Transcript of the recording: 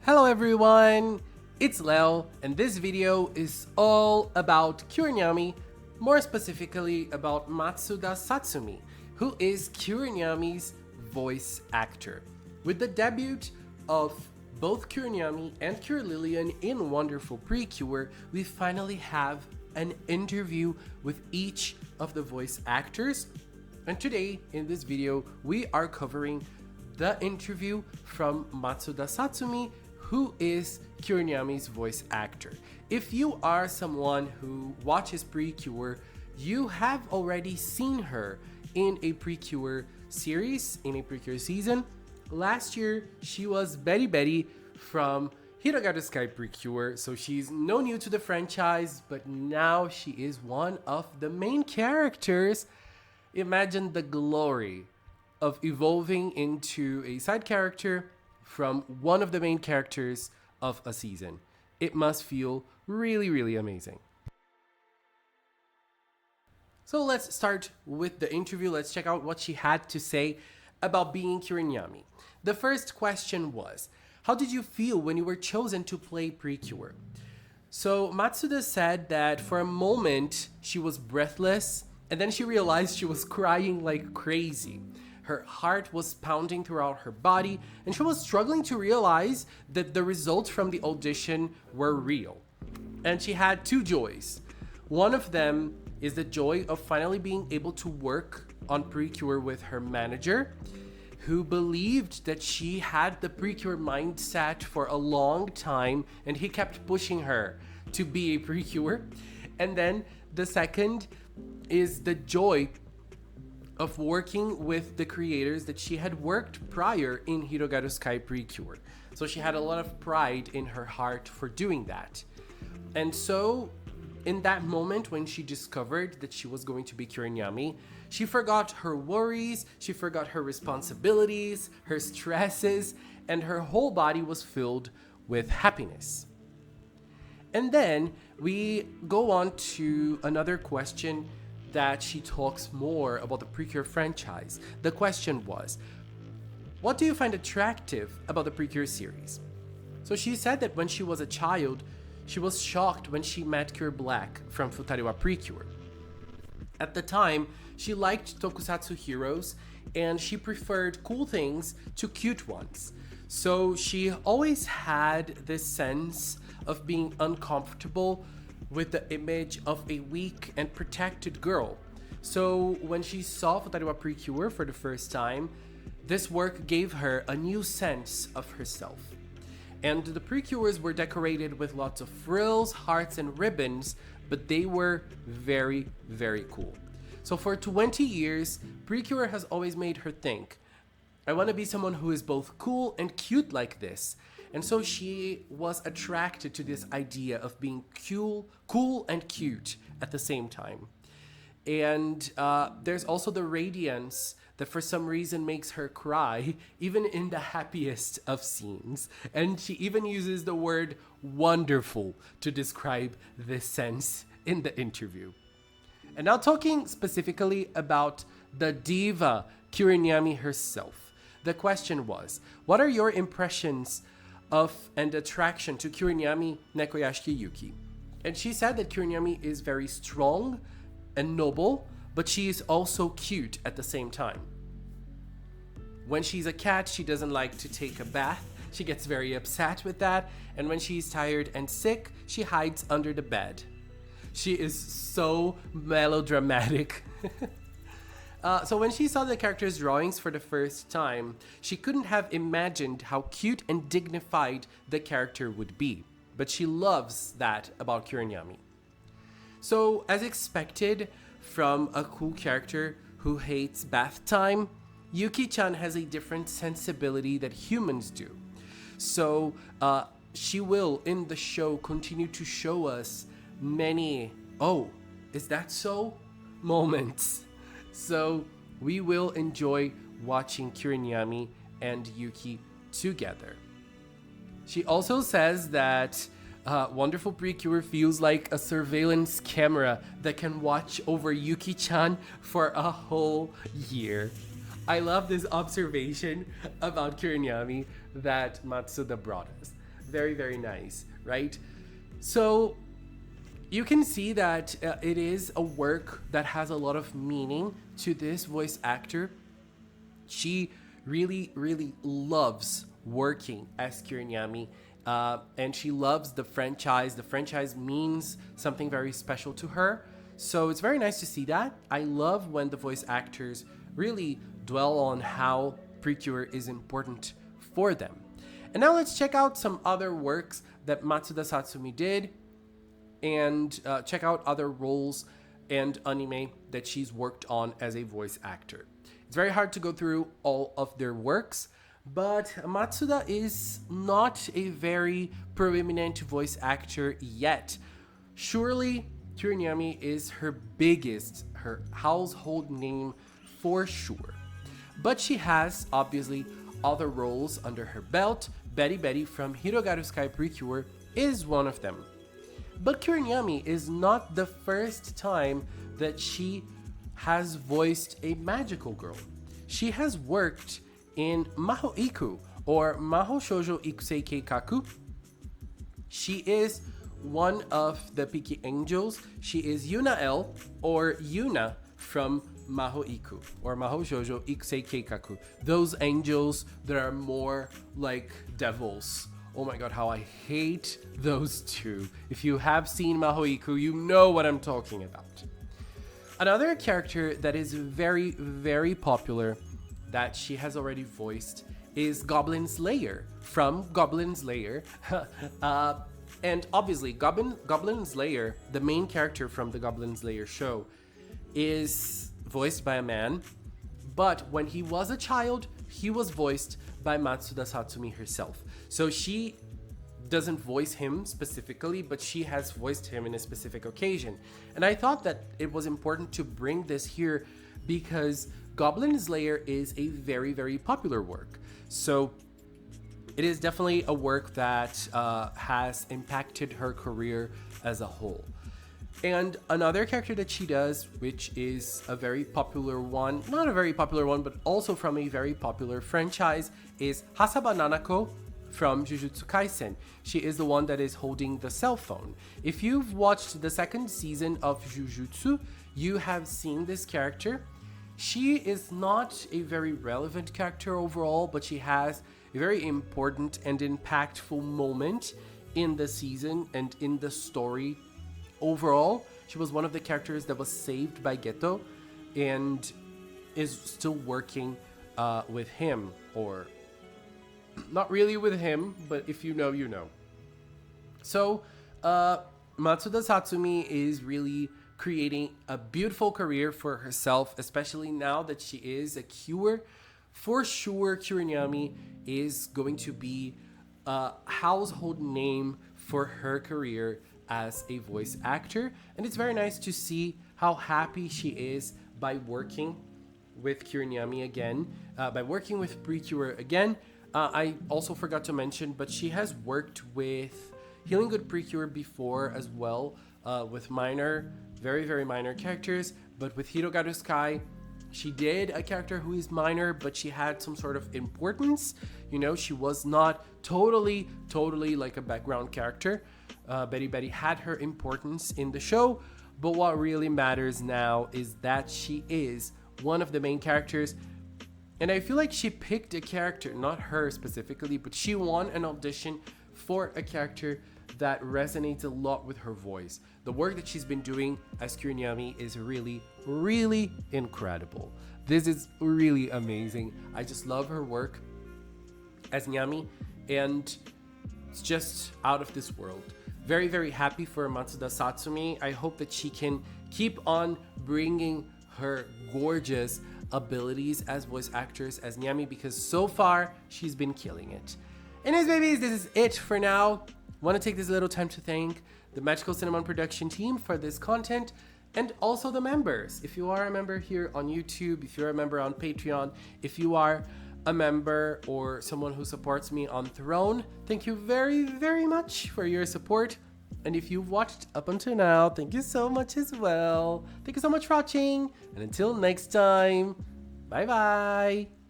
Hello everyone, it's Leo, and this video is all about NYAMMY, more specifically about Matsuda Satsumi, who is NYAMMY's voice actor. With the debut of both NYAMMY and Lillian in wonderful PreCure, we finally have an interview with each of the voice actors. And today, in this video, we are covering the interview from Matsuda Satsumi, who is NYAMMY's voice actor. If you are someone who watches PreCure, you have already seen her in a PreCure series, in a PreCure season. Last year, she was Betty from Hirogaru Sky PreCure, so she's no new to the franchise, but now she is one of the main characters. Imagine the glory of evolving into a side character from one of the main characters of a season. It must feel really amazing. So let's start with the interview. Let's check out what she had to say about being NYAMMY. The first question was, how did you feel when you were chosen to play PreCure? So Matsuda said that for a moment she was breathless, and then she realized she was crying like crazy. Her heart was pounding throughout her body, and she was struggling to realize that the results from the audition were real. And she had two joys. One of them is the joy of finally being able to work on PreCure with her manager, who believed that she had the PreCure mindset for a long time, and he kept pushing her to be a PreCure. And then the second is the joy of working with the creators that she had worked prior in Hirogaru Sky PreCure. So she had a lot of pride in her heart for doing that. And so in that moment when she discovered that she was going to be NYAMMY, she forgot her worries, she forgot her responsibilities, her stresses, and her whole body was filled with happiness. And then we go on to another question that she talks more about the PreCure franchise. The question was, what do you find attractive about the PreCure series? So she said that when she was a child, she was shocked when she met Cure Black from Futariwa PreCure. At the time, she liked tokusatsu heroes, and she preferred cool things to cute ones. So she always had this sense of being uncomfortable with the image of a weak and protected girl. So when she saw Futariwa PreCure for the first time, this work gave her a new sense of herself. And the PreCures were decorated with lots of frills, hearts, and ribbons, but they were very cool. So for 20 years, PreCure has always made her think, I want to be someone who is both cool and cute like this. And so she was attracted to this idea of being cool and cute at the same time. And there's also the radiance that for some reason makes her cry, even in the happiest of scenes. And she even uses the word wonderful to describe this sense in the interview. And now talking specifically about the diva NYAMMY herself. The question was, what are your impressions of and attraction to NYAMMY Nekoyashiki Yuki? And she said that NYAMMY is very strong and noble, but she is also cute at the same time. When she's a cat, she doesn't like to take a bath. She gets very upset with that. And when she's tired and sick, she hides under the bed. She is so melodramatic. So when she saw the character's drawings for the first time, she couldn't have imagined how cute and dignified the character would be. But she loves that about NYAMMY. So as expected from a cool character who hates bath time, Yuki-chan has a different sensibility that humans do. So she will, in the show, continue to show us many, oh, is that so? Moments. So we will enjoy watching NYAMMY and Yuki together. She also says that Wonderful PreCure feels like a surveillance camera that can watch over Yuki-chan for a whole year. I love this observation about NYAMMY that Matsuda brought us. very, very nice, right? So you can see that it is a work that has a lot of meaning to this voice actor. She really, really loves working as Kyami, and she loves the franchise. The franchise means something very special to her. So it's very nice to see that. I love when the voice actors really dwell on how PreCure is important for them. And now let's check out some other works that Matsuda Satsumi did and check out other roles and anime that she's worked on as a voice actor. It's very hard to go through all of their works, but Matsuda is not a very prominent voice actor yet. Surely, NYAMMY is her biggest, her household name for sure. But she has, obviously, other roles under her belt. Betty from Hirogaru Sky PreCure is one of them. But NYAMMY is not the first time that she has voiced a magical girl. She has worked in Maho Iku, or Maho Shoujo Ikusei Keikaku. She is one of the Piki Angels. She is Yuna L, or Yuna from Maho Iku, or Maho Shoujo Ikusei Keikaku. Those angels that are more like devils. Oh my god, how I hate those two. If you have seen Maho Iku, you know what I'm talking about. Another character that is very, very popular that she has already voiced is Goblin Slayer from Goblin Slayer. And obviously, Goblin Slayer, the main character from the Goblin Slayer show, is voiced by a man. But when he was a child, he was voiced by Matsuda Satsumi herself. So she doesn't voice him specifically, but she has voiced him in a specific occasion. And I thought that it was important to bring this here because Goblin Slayer is a very, very popular work. So it is definitely a work that has impacted her career as a whole. And another character that she does, which is a very popular one, not a very popular one, but also from a very popular franchise, is Hasaba Nanako from Jujutsu Kaisen. She is the one that is holding the cell phone. If you've watched the second season of Jujutsu, you have seen this character. She is not a very relevant character overall, but she has a very important and impactful moment in the season and in the story. Overall, she was one of the characters that was saved by Geto and is still working with him, or not really with him, but if you know, you know. So, Matsuda Satsumi is really creating a beautiful career for herself, especially now that she is a cure. For sure, NYAMMY is going to be a household name for her career as a voice actor, and it's very nice to see how happy she is by working with NYAMMY again, by working with PreCure again. I also forgot to mention, but she has worked with Healing Good PreCure before as well, with minor, very, very minor characters. But with Hirogaru Sky, she did a character who is minor, but she had some sort of importance. You know, she was not totally like a background character. Betty had her importance in the show, but what really matters now is that she is one of the main characters. And I feel like she picked a character, not her specifically, but she won an audition for a character that resonates a lot with her voice. The work that she's been doing as NYAMMY is really, really incredible. This is really amazing. I just love her work as NYAMMY, and it's just out of this world. Very, very happy for Matsuda Satsumi. I hope that she can keep on bringing her gorgeous abilities as voice actress as NYAMMY, because so far she's been killing it. Anyways, babies, this is it for now. Want to take this little time to thank the Magical Cinnamon production team for this content, and also the members. If you are a member here on YouTube, if you're a member on Patreon, if you are a member or someone who supports me on Throne, thank you very, very much for your support. And if you've watched up until now, thank you so much as well. Thank you so much for watching, and until next time, bye bye.